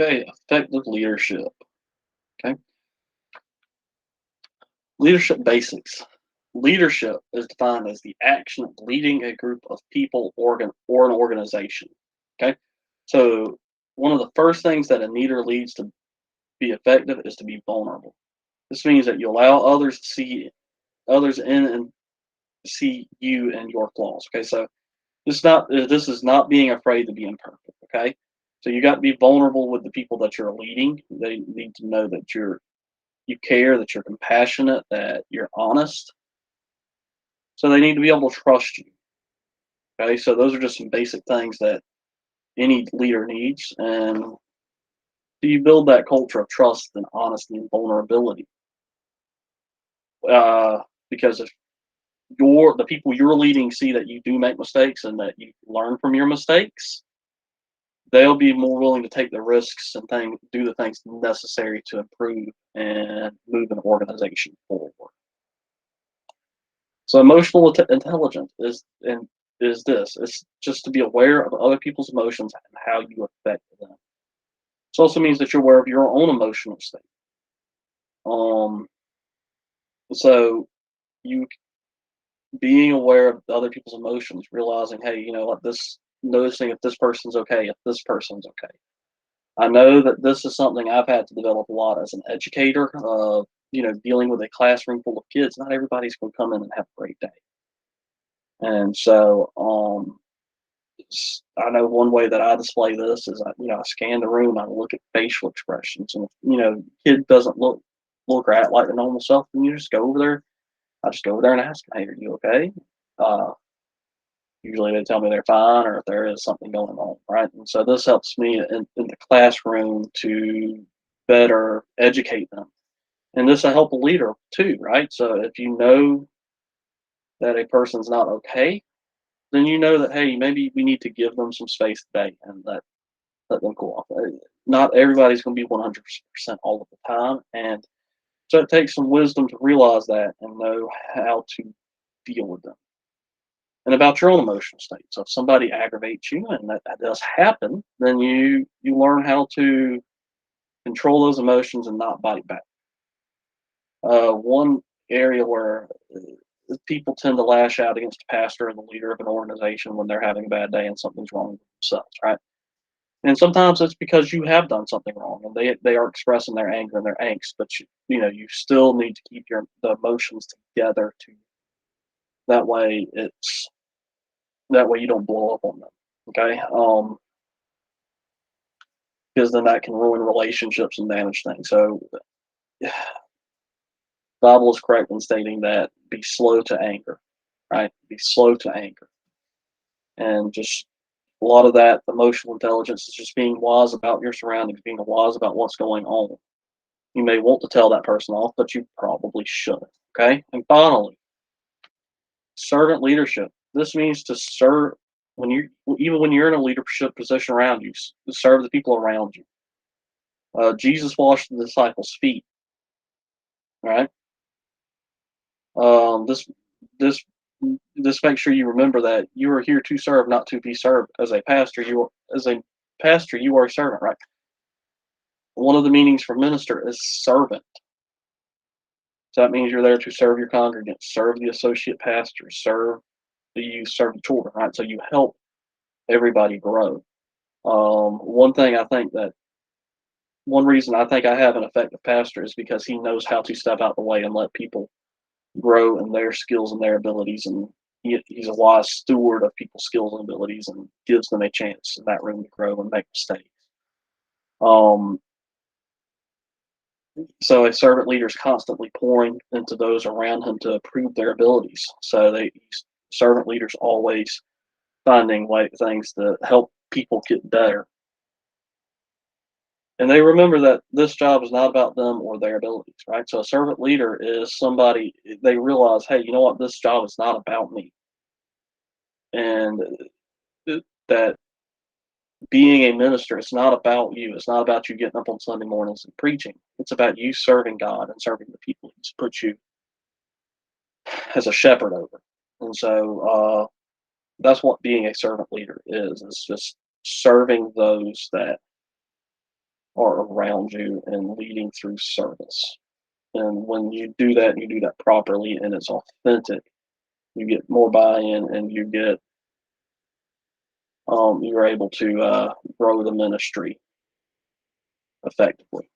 Okay, effective leadership. Okay, leadership basics. Leadership is defined as the action of leading a group of people, or an organization. Okay, so one of the first things that a leader leads to be effective is to be vulnerable. This means that you allow others to see others in and see you and your flaws. Okay, so this is not being afraid to be imperfect. Okay, so you got to be vulnerable with the people that you're leading. They need to know that you care, that you're compassionate, that you're honest. So they need to be able to trust you. Okay, so those are just some basic things that any leader needs. And do you build that culture of trust and honesty and vulnerability? Because if the people you're leading see that you do make mistakes and that you learn from your mistakes, they'll be more willing to take the risks and do the things necessary to improve and move an organization forward. So emotional intelligence is this. It's just to be aware of other people's emotions and how you affect them. It also means that you're aware of your own emotional state. Um, so you being aware of other people's emotions, realizing, hey, you know what, noticing if this person's okay, if this person's okay. I know that this is something I've had to develop a lot as an educator. Dealing with a classroom full of kids, not everybody's going to come in and have a great day. And so, I know one way that I display this is I scan the room, I look at facial expressions, and if, kid doesn't look or act like their normal self, then you just go over there. I just go over there and ask, "Hey, are you okay?" Uh, Usually they tell me they're fine, or if there is something going on, right? And so this helps me in the classroom to better educate them, and this will help a leader too, right? So if you know that a person's not okay, then you know that, hey, maybe we need to give them some space today and let them cool off. Not everybody's going to be 100% all of the time, and so it takes some wisdom to realize that and know how to deal with them. And about your own emotional state. So if somebody aggravates you, and that does happen, then you learn how to control those emotions and not bite back. One area where people tend to lash out against a pastor or the leader of an organization when they're having a bad day and something's wrong with themselves, right? And sometimes it's because you have done something wrong and they are expressing their anger and their angst, but you still need to keep the emotions together to that way it's that way you don't blow up on them. Okay. Because then that can ruin relationships and damage things. So Bible is correct in stating that be slow to anger, right? Be slow to anger. And just a lot of that emotional intelligence is just being wise about your surroundings, being wise about what's going on. You may want to tell that person off, but you probably shouldn't. Okay. And finally, servant leadership. This means to serve when you even when you're in a leadership position around you, to serve the people around you. Jesus washed the disciples' feet. Right. This this this makes sure you remember that you are here to serve, not to be served. As a pastor, you are a servant, right? One of the meanings for minister is servant. So that means you're there to serve your congregants, serve the associate pastor, serve the youth, serve the children, right? So you help everybody grow. One thing I think that one reason I think I have an effective pastor is because he knows how to step out the way and let people grow in their skills and their abilities, and he's a wise steward of people's skills and abilities and gives them a chance in that room to grow and make mistakes. Um, so a servant leader is constantly pouring into those around him to improve their abilities. So servant leaders always finding things to help people get better. And they remember that this job is not about them or their abilities, right? So a servant leader is somebody they realize, hey, you know what, this job is not about me. And that being a minister, it's not about you. It's not about you getting up on Sunday mornings and preaching. It's about you serving God and serving the people He's put you as a shepherd over. And so that's what being a servant leader is. It's just serving those that are around you and leading through service. And when you do that, you do that properly and it's authentic, you get more buy-in and you're able to grow the ministry effectively.